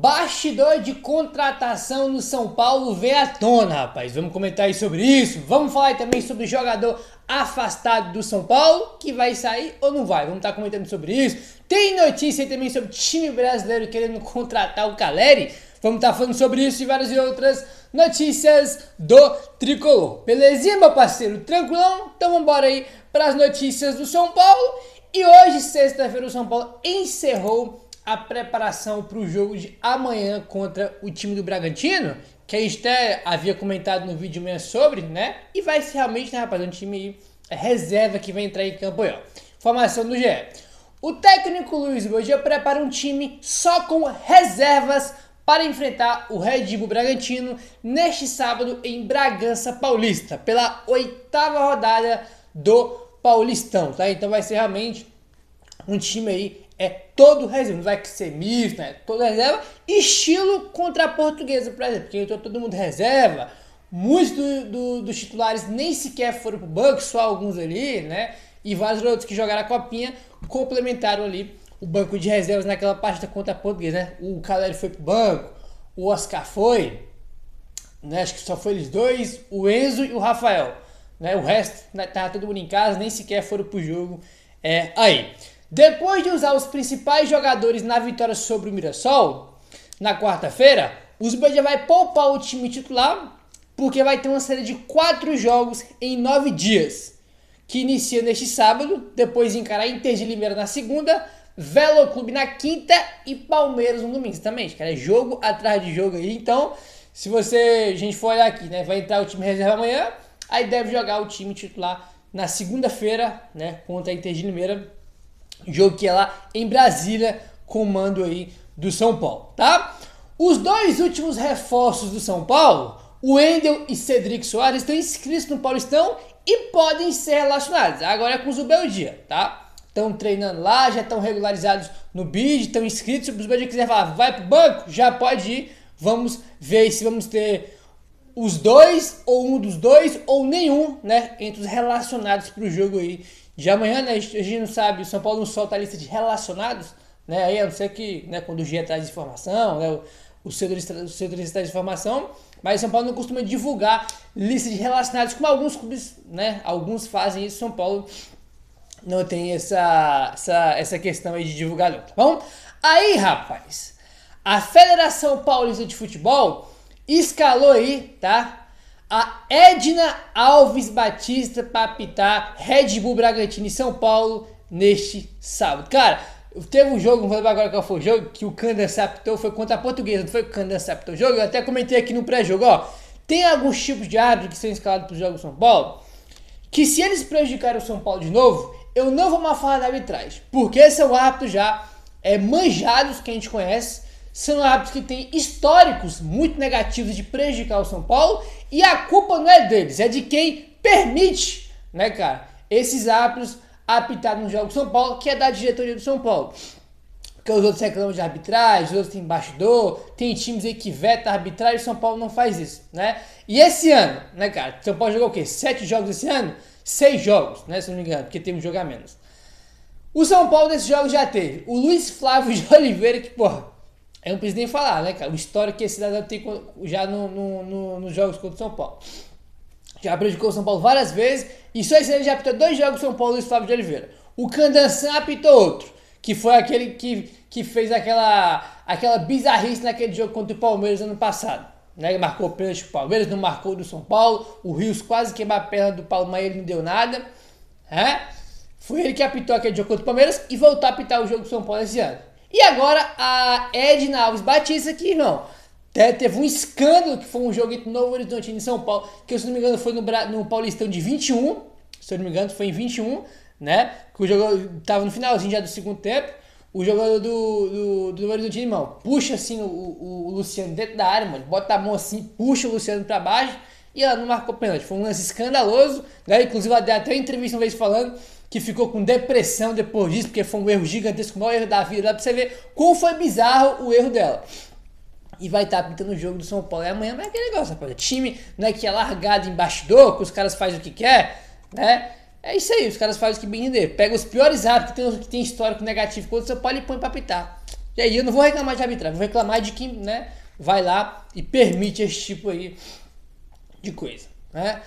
Bastidor de contratação no São Paulo vem à tona, rapaz. Vamos comentar aí sobre isso. Vamos falar aí também sobre o jogador afastado do São Paulo, que vai sair ou não vai. Vamos estar comentando sobre isso. Tem notícia aí também sobre o time brasileiro querendo contratar o Caleri. Vamos estar falando sobre isso e várias outras notícias do Tricolor. Belezinha, meu parceiro? Tranquilão? Então vamos embora aí para as notícias do São Paulo. E hoje, sexta-feira, o São Paulo encerrou a preparação para o jogo de amanhã contra o time do Bragantino, que a gente até havia comentado no vídeo mesmo sobre, né? E vai ser realmente, né, rapaz, um time reserva que vai entrar em campo aí, ó. Formação do GE. O técnico Luiz Bodia prepara um time só com reservas para enfrentar o Red Bull Bragantino neste sábado em Bragança Paulista, pela 8ª rodada do Paulistão, tá? Então vai ser realmente um time aí todo reserva, não vai ser misto, né? Todo reserva, estilo contra a Portuguesa, por exemplo, porque entrou todo mundo reserva, muitos dos titulares nem sequer foram pro banco, só alguns ali, né? E vários outros que jogaram a copinha complementaram ali o banco de reservas naquela partida contra a Portuguesa, né? O Caleri foi pro banco, o Oscar foi, né? Acho que só foi eles dois, o Enzo e o Rafael, né? O resto, né, tava todo mundo em casa, nem sequer foram pro jogo aí. Depois de usar os principais jogadores na vitória sobre o Mirassol, na quarta-feira, o Zubeda vai poupar o time titular, porque vai ter uma série de 4 jogos em 9 dias, que inicia neste sábado, depois de encarar Inter de Limeira na segunda, Velo Clube na quinta e Palmeiras no domingo. Exatamente, cara, é jogo atrás de jogo aí. Então, se a gente for olhar aqui, né, vai entrar o time reserva amanhã, aí deve jogar o time titular na segunda-feira, né, contra a Inter de Limeira, jogo que é lá em Brasília, comando aí do São Paulo, tá? Os dois últimos reforços do São Paulo, o Wendel e Cedric Soares, estão inscritos no Paulistão e podem ser relacionados. Agora é com o Zubeldia, tá? Estão treinando lá, já estão regularizados no BID, estão inscritos. Se o Zubeldia quiser falar, vai pro banco, já pode ir. Vamos ver se vamos ter os dois, ou um dos dois, ou nenhum, né? Entre os relacionados pro jogo aí de amanhã, né? A gente não sabe, o São Paulo não solta a lista de relacionados, né? Aí a não ser que, né, quando o GE traz informação, né, o setorista traz informação, mas o São Paulo não costuma divulgar lista de relacionados, como alguns clubes, né? Alguns fazem isso, São Paulo não tem essa questão aí de divulgar não, tá bom? Aí, rapaz, a Federação Paulista de Futebol escalou aí, tá? A Edna Alves Batista para apitar Red Bull Bragantino e São Paulo neste sábado. Cara, teve um jogo, não vou lembrar agora qual foi o jogo, que o Candança apitou, foi contra a Portuguesa, não foi que o Candança apitou o jogo? Eu até comentei aqui no pré-jogo, ó. Tem alguns tipos de árbitros que são escalados para os jogos do São Paulo, que se eles prejudicarem o São Paulo de novo, eu não vou mais falar da arbitragem, porque são árbitros já manjados que a gente conhece, são árbitros que têm históricos muito negativos de prejudicar o São Paulo, e a culpa não é deles, é de quem permite, né, cara, esses árbitros apitar no jogo do São Paulo, que é da diretoria do São Paulo. Porque os outros reclamam de arbitragem, os outros têm bastidor, tem times aí que vetam a arbitragem, o São Paulo não faz isso, né? E esse ano, né, cara, o São Paulo jogou o quê? 7 jogos esse ano? 6 jogos, né, se não me engano, porque teve um jogo a menos. O São Paulo nesses jogos já teve o Luiz Flávio de Oliveira, que, porra, eu não preciso nem falar, né, cara? O histórico que esse cidadão tem já nos jogos contra o São Paulo. Já prejudicou o São Paulo várias vezes. E só esse ano já apitou 2 jogos do São Paulo, Luiz Flávio de Oliveira. O Candançã apitou outro. Que foi aquele que fez aquela bizarrice naquele jogo contra o Palmeiras ano passado. Né? Ele marcou o pênalti do Palmeiras, não marcou do São Paulo. O Rios quase queimou a perna do Paulo, mas ele não deu nada. Foi ele que apitou aquele jogo contra o Palmeiras e voltou a apitar o jogo do São Paulo esse ano. E agora a Edna Alves Batista, que, irmão, teve um escândalo, que foi um jogo entre Novo Horizontino e São Paulo, que, se não me engano, foi no Paulistão de 21, se eu não me engano, foi em 21, né, que o jogo tava no finalzinho já do segundo tempo, o jogador do Novo Horizontino, irmão, puxa assim o Luciano dentro da área, mano, bota a mão assim, puxa o Luciano pra baixo, e ela não marcou pênalti. Foi um lance escandaloso, né, inclusive ela deu até uma entrevista uma vez falando que ficou com depressão depois disso, porque foi um erro gigantesco, o maior erro da vida, dá pra você ver como foi bizarro o erro dela. E vai estar pintando o jogo do São Paulo amanhã, mas é aquele negócio, rapaz. Time não é que é largado em bastidor, que os caras fazem o que quer, né? É isso aí, os caras fazem o que bem entender. Pega os piores árbitros que tem histórico negativo contra o São Paulo e põe pra apitar. E aí eu não vou reclamar de arbitragem, vou reclamar de quem, né, vai lá e permite esse tipo aí de coisa, né?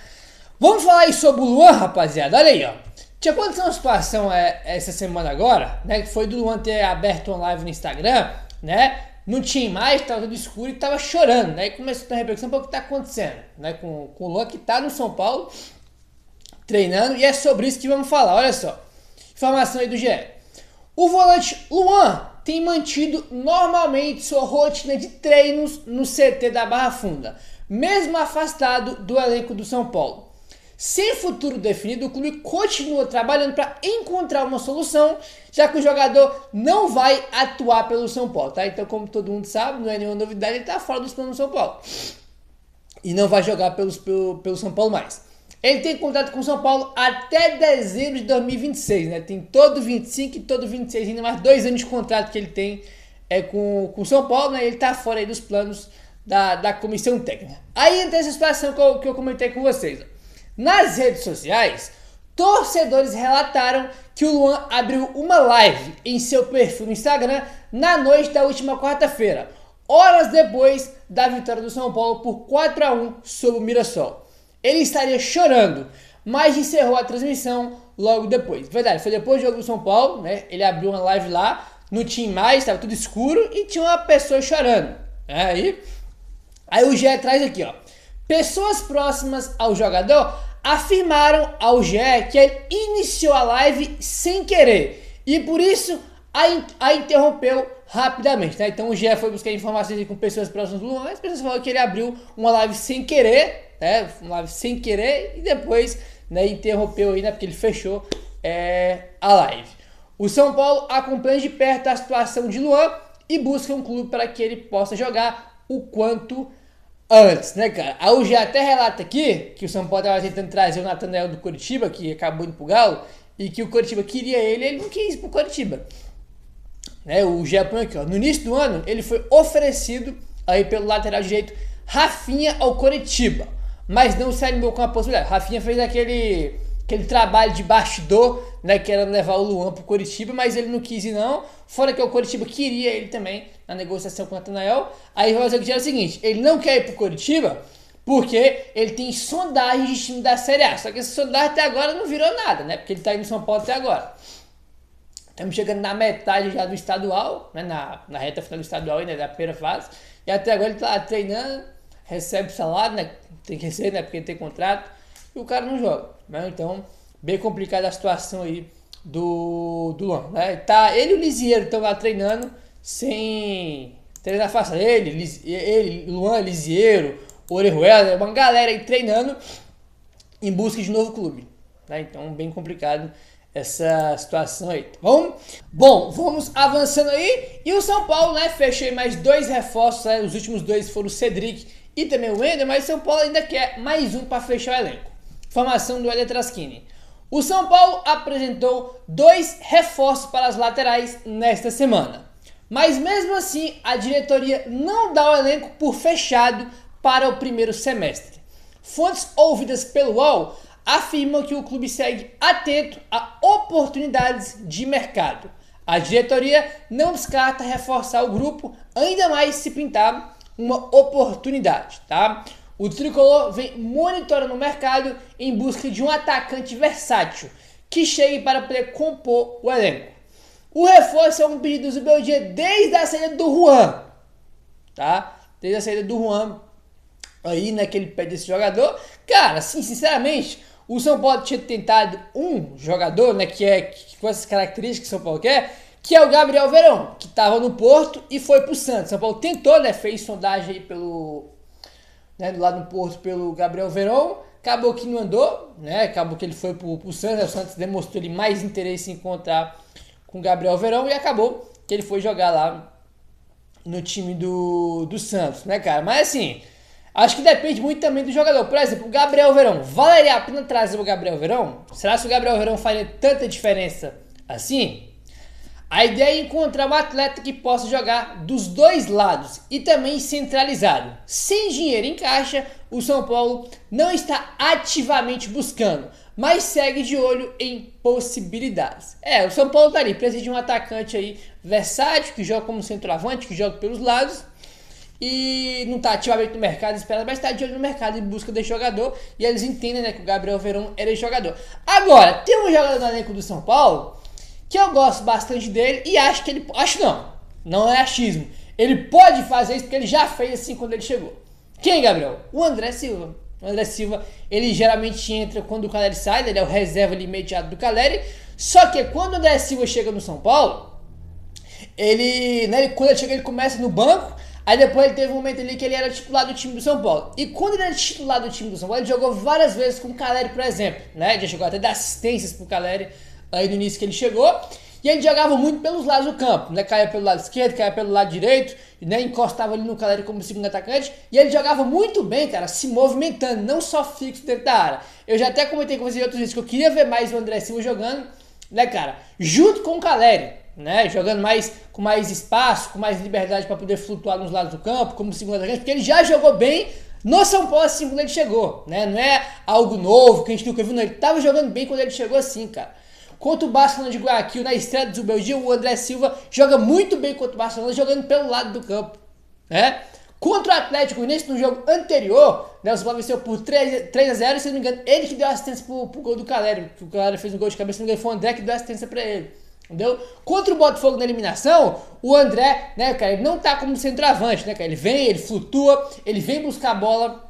Vamos falar aí sobre o Luan, rapaziada. Olha aí, ó. Tinha acontecido uma situação essa semana agora, né? Que foi do Luan ter aberto uma live no Instagram, né? Não tinha mais, tava tudo escuro e tava chorando, né? E começou a ter reflexão para o que tá acontecendo, né? Com o Luan que tá no São Paulo, treinando, e é sobre isso que vamos falar. Olha só. Informação aí do GE. O volante Luan tem mantido normalmente sua rotina de treinos no CT da Barra Funda, mesmo afastado do elenco do São Paulo. Sem futuro definido, o clube continua trabalhando para encontrar uma solução, já que o jogador não vai atuar pelo São Paulo, tá? Então, como todo mundo sabe, não é nenhuma novidade, ele está fora dos planos do São Paulo. E não vai jogar pelo São Paulo mais. Ele tem contrato com o São Paulo até dezembro de 2026, né? Tem todo 25 e todo 26, ainda mais 2 anos de contrato que ele tem com o São Paulo, né? Ele está fora aí dos planos da comissão técnica. Aí entra essa situação que eu comentei com vocês, ó. Nas redes sociais, torcedores relataram que o Luan abriu uma live em seu perfil no Instagram na noite da última quarta-feira, horas depois da vitória do São Paulo por 4-1 sobre o Mirassol. Ele estaria chorando, mas encerrou a transmissão logo depois. Verdade, foi depois do jogo do São Paulo, né? Ele abriu uma live lá, não tinha mais, estava tudo escuro e tinha uma pessoa chorando. Aí o GE traz aqui, ó. Pessoas próximas ao jogador afirmaram ao GE que ele iniciou a live sem querer e por isso a interrompeu rapidamente, né? Então o GE foi buscar informações com pessoas próximas do Luan, as pessoas falaram que ele abriu uma live sem querer, né? Uma live sem querer e depois, né, interrompeu aí, né? Porque ele fechou a live. O São Paulo acompanha de perto a situação de Luan e busca um clube para que ele possa jogar o quanto antes, né, cara? A UG até relata aqui que o São Paulo estava tentando trazer o Nathanael do Coritiba, que acabou indo pro Galo, e que o Coritiba queria ele não quis ir pro Coritiba. Né, o GE põe aqui, ó. No início do ano, ele foi oferecido aí pelo lateral direito Rafinha ao Coritiba, mas não se animou com a possibilidade. Rafinha fez aquele trabalho de bastidor, né, que era levar o Luan pro Coritiba, mas ele não quis ir não, fora que o Coritiba queria ele também na negociação com o Nathanael. Aí o Rosa que o seguinte, ele não quer ir pro Coritiba porque ele tem sondagem de time da Série A, só que essa sondagem até agora não virou nada, né, porque ele tá indo no São Paulo até agora. Estamos chegando na metade já do estadual, né, na reta final do estadual, né, da primeira fase, e até agora ele tá treinando, recebe salário, né, tem que receber, né, porque ele tem contrato, e o cara não joga, né? Então, bem complicada a situação aí do Luan, né? Tá, ele e o Lisieiro estão lá treinando sem treinar fácil. Ele, Luan, Lisieiro, Orejuela, uma galera aí treinando em busca de novo clube, né? Então, bem complicado essa situação aí, tá bom? Bom, vamos avançando aí. E o São Paulo, né, fechou mais 2 reforços, né? Os últimos 2 foram o Cedric e também o Wender, mas o São Paulo ainda quer mais um para fechar o elenco. Informação do Hélio Traschini. O São Paulo apresentou 2 reforços para as laterais nesta semana. Mas mesmo assim, a diretoria não dá o elenco por fechado para o primeiro semestre. Fontes ouvidas pelo UOL afirmam que o clube segue atento a oportunidades de mercado. A diretoria não descarta reforçar o grupo, ainda mais se pintar uma oportunidade, tá? O tricolor vem monitorando o mercado em busca de um atacante versátil que chegue para poder compor o elenco. O reforço é um pedido do Zubeldia desde a saída do Juan, tá? Desde a saída do Juan, aí, né, que ele pede esse jogador. Cara, assim, sinceramente, o São Paulo tinha tentado um jogador, né, que com essas características que o São Paulo quer, que é o Gabriel Verón, que estava no Porto e foi pro Santos. São Paulo tentou, né, fez sondagem aí lá no Porto pelo Gabriel Verón, acabou que não andou, né, acabou que ele foi pro Santos, o Santos demonstrou ele mais interesse em encontrar com o Gabriel Verón e acabou que ele foi jogar lá no time do Santos, né, cara? Mas assim, acho que depende muito também do jogador. Por exemplo, o Gabriel Verón, valeria a pena trazer o Gabriel Verón? Será que o Gabriel Verón faria tanta diferença assim? A ideia é encontrar um atleta que possa jogar dos dois lados e também centralizado. Sem dinheiro em caixa, o São Paulo não está ativamente buscando, mas segue de olho em possibilidades. O São Paulo tá ali, precisa de um atacante aí versátil, que joga como centroavante, que joga pelos lados, e não tá ativamente no mercado, espera, mas tá de olho no mercado em busca desse jogador, e eles entendem, né, que o Gabriel Veron era esse jogador. Agora, tem um jogador no elenco do São Paulo, que eu gosto bastante dele, e acho que ele, não é achismo, ele pode fazer isso porque ele já fez assim quando ele chegou. Quem, Gabriel? O André Silva. O André Silva, ele geralmente entra quando o Caleri sai, ele é o reserva ali imediato do Caleri. Só que quando o André Silva chega no São Paulo, quando ele chega, ele começa no banco. Aí depois ele teve um momento ali que ele era titular do time do São Paulo. E quando ele era titular do time do São Paulo, ele jogou várias vezes com o Caleri, por exemplo, né? Já chegou até dar assistências pro Caleri aí no início que ele chegou. E ele jogava muito pelos lados do campo, né? Caía pelo lado esquerdo, caía pelo lado direito, né? Encostava ali no Caleri como segundo atacante. E ele jogava muito bem, cara, se movimentando, não só fixo dentro da área. Eu já até comentei com vocês em outros vídeos que eu queria ver mais o André Silva jogando, né, cara? Junto com o Caleri, né? Jogando com mais espaço, com mais liberdade para poder flutuar nos lados do campo, como segundo atacante, porque ele já jogou bem no São Paulo assim quando ele chegou, né? Não é algo novo que a gente nunca viu, não. Ele tava jogando bem quando ele chegou assim, cara. Contra o Barcelona de Guayaquil, na estreia do Zubeldia, o André Silva joga muito bem contra o Barcelona, jogando pelo lado do campo, né? Contra o Atlético Mineiro, no jogo anterior, né, o São Paulo venceu por 3-0, e se não me engano, ele que deu assistência pro gol do Caleri, que o Caleri fez um gol de cabeça, se não me engano, foi o André que deu assistência pra ele, entendeu? Contra o Botafogo na eliminação, o André, né, cara, ele não tá como centroavante, né, cara, ele vem, ele flutua, ele vem buscar a bola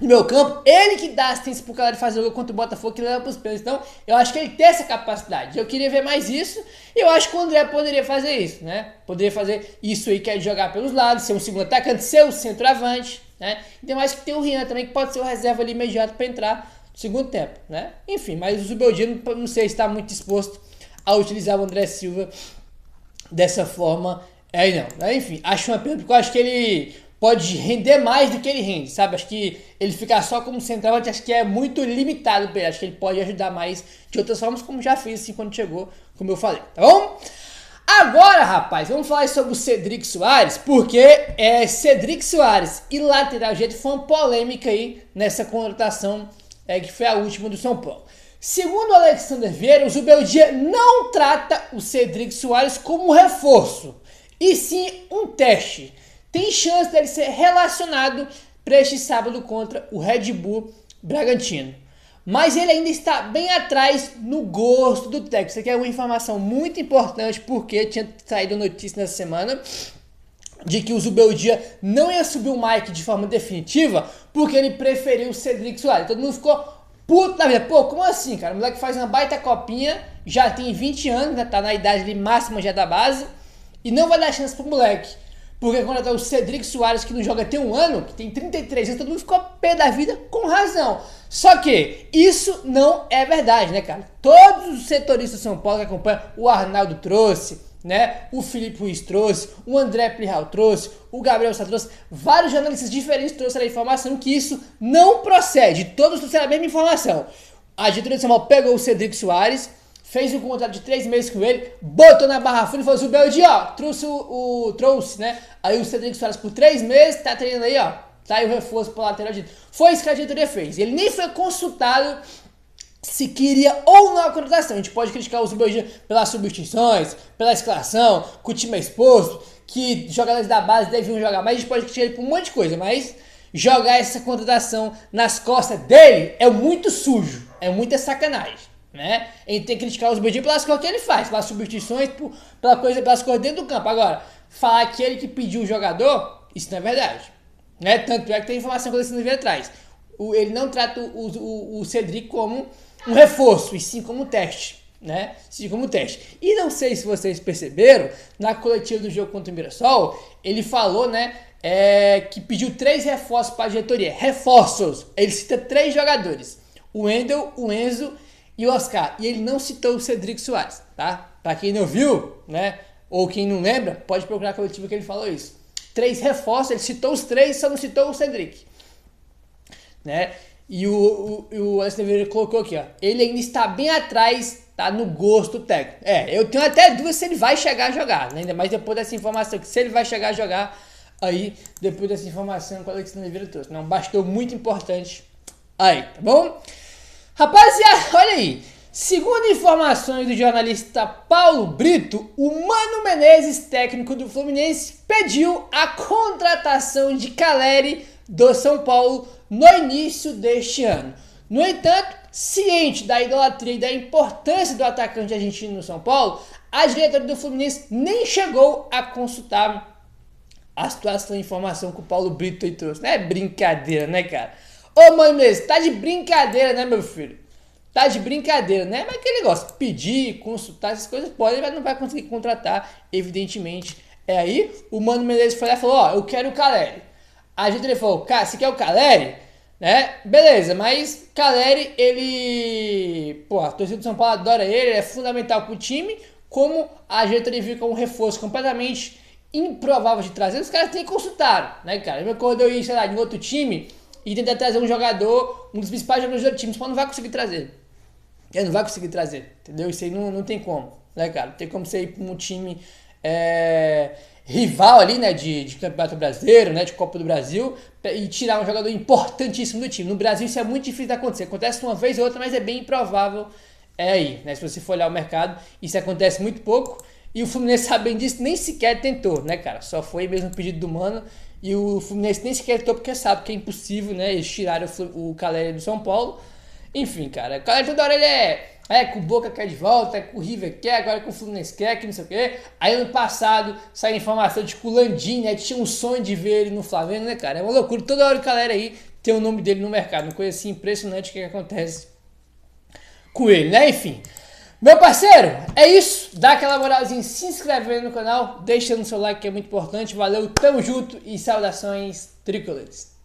no meu campo, ele que dá assistência pro Caleri fazer o gol contra o Botafogo, que leva pros pênaltis. Então, eu acho que ele tem essa capacidade. Eu queria ver mais isso, e eu acho que o André poderia fazer isso, né? Poderia fazer isso aí, que é jogar pelos lados, ser um segundo atacante, ser o centroavante, né? Então, acho que tem o Rian também, que pode ser o reserva ali imediato para entrar no segundo tempo, né? Enfim, mas o Zubeldia não sei se está muito disposto a utilizar o André Silva dessa forma aí, não. Enfim, acho uma pena, porque eu acho que ele pode render mais do que ele rende, sabe? Acho que ele ficar só como centroavante, acho que é muito limitado para ele. Acho que ele pode ajudar mais de outras formas, como já fez assim quando chegou, como eu falei, tá bom? Agora, rapaz, vamos falar sobre o Cedric Soares, porque Cedric Soares e lateral direito foi uma polêmica aí nessa contratação que foi a última do São Paulo. Segundo o Alexander Vieira, o Zubeldia não trata o Cedric Soares como reforço, e sim um teste. Tem chance dele ser relacionado para este sábado contra o Red Bull Bragantino. Mas ele ainda está bem atrás no gosto do técnico. Isso aqui é uma informação muito importante, porque tinha saído notícia nessa semana de que o Zubeldia não ia subir o Mike de forma definitiva, porque ele preferiu o Cedric Soares. Todo mundo ficou puto na vida. Pô, como assim, cara? O moleque faz uma baita copinha, já tem 20 anos, né? Tá na idade ali máxima já da base, e não vai dar chance pro moleque. Porque quando tá o Cedric Soares, que não joga tem um ano, que tem 33 anos, todo mundo ficou pé da vida com razão. Só que isso não é verdade, né, cara? Todos os setoristas de São Paulo que acompanham, o Arnaldo trouxe, né? O Felipe Ruiz trouxe, o André Plihal trouxe, o Gabriel Sá trouxe, vários jornalistas diferentes trouxeram a informação que isso não procede. Todos trouxeram a mesma informação. A diretoria de São Paulo pegou o Cedric Soares, fez um contrato de 3 meses com ele, botou na barra funda e falou: Zubeldia, ó, trouxe, né? Aí o Cedric Soares por 3 meses, tá treinando aí, ó. Tá aí o reforço pro lateral direito. Foi isso que a diretoria fez. Ele nem foi consultado se queria ou não a contratação. A gente pode criticar o Zubeldia pelas substituições, pela escalação, que o time é exposto, que jogadores da base deviam jogar mais. A gente pode criticar ele por um monte de coisa, mas jogar essa contratação nas costas dele é muito sujo, é muita sacanagem, né? A gente tem que criticar o Zubeldia pelas coisas que ele faz, pelas substituições, pelas coisas dentro do campo. Agora, falar que ele que pediu o jogador, isso não é verdade, né? Tanto é que tem informação que o Alexandre Vieira traz. Ele não trata o Cedric como um reforço, e sim como teste, né? Sim, como teste. E não sei se vocês perceberam, na coletiva do jogo contra o Mirassol, ele falou, né, que pediu 3 reforços para a diretoria. Reforços! Ele cita 3 jogadores: o Wendel, o Enzo e o Oscar. E ele não citou o Cedric Soares, tá? Para quem não viu, né, ou quem não lembra, pode procurar a coletiva que ele falou isso. 3 reforços, ele citou os 3, só não citou o Cedric, né? E o Alexandre colocou aqui, ó, ele ainda está bem atrás, tá, no gosto técnico. Eu tenho até dúvida se ele vai chegar a jogar, né? Ainda mais depois dessa informação, que se ele vai chegar a jogar aí, depois dessa informação que o Alexandre Vieira trouxe. Não, bastou muito importante aí, tá bom? Rapaziada, olha aí. Segundo informações do jornalista Paulo Brito, o Mano Menezes, técnico do Fluminense, pediu a contratação de Caleri do São Paulo no início deste ano. No entanto, ciente da idolatria e da importância do atacante argentino no São Paulo, a diretoria do Fluminense nem chegou a consultar a situação e informação que o Paulo Brito aí trouxe. Não é brincadeira, né, cara? Ô, Mano Menezes, tá de brincadeira, né, meu filho? Tá de brincadeira, né? Mas aquele negócio, pedir, consultar, essas coisas podem, mas não vai conseguir contratar, evidentemente. É aí, o Mano Menezes foi lá e falou, ó, eu quero o Caleri. A gente falou, cara, você quer o Caleri? Né? Beleza, mas Caleri, ele... Pô, a torcida do São Paulo adora ele é fundamental pro time, como a diretoria viu como um reforço completamente improvável de trazer, os caras têm que consultar, né, cara? Eu quando eu ia, sei lá, em outro time e tentar trazer um jogador, um dos principais jogadores do outro time, mas não vai conseguir trazer. Ele não vai conseguir trazer, entendeu? Isso aí não tem como, né, cara? Não tem como você ir pra um time rival ali, né, de Campeonato Brasileiro, né, de Copa do Brasil, e tirar um jogador importantíssimo do time. No Brasil isso é muito difícil de acontecer. Acontece uma vez ou outra, mas é bem improvável aí, né? Se você for olhar o mercado, isso acontece muito pouco. E o Fluminense, sabendo disso, nem sequer tentou, né, cara? Só foi mesmo o pedido do Mano. E o Fluminense nem sequer tentou porque sabe que é impossível, né? Eles tiraram o Caleri do São Paulo. Enfim, cara, o Caleri toda hora ele que o Boca quer de volta, que o River quer, agora que o Fluminense quer, que não sei o quê. Aí ano passado saiu informação de que o Landim, né, tinha um sonho de ver ele no Flamengo, né, cara? É uma loucura, toda hora o Caleri aí tem o nome dele no mercado, uma coisa assim impressionante que acontece com ele, né? Enfim, meu parceiro, é isso. Dá aquela moralzinha, se inscreve no canal, deixa no seu like que é muito importante. Valeu, tamo junto e saudações tricolores.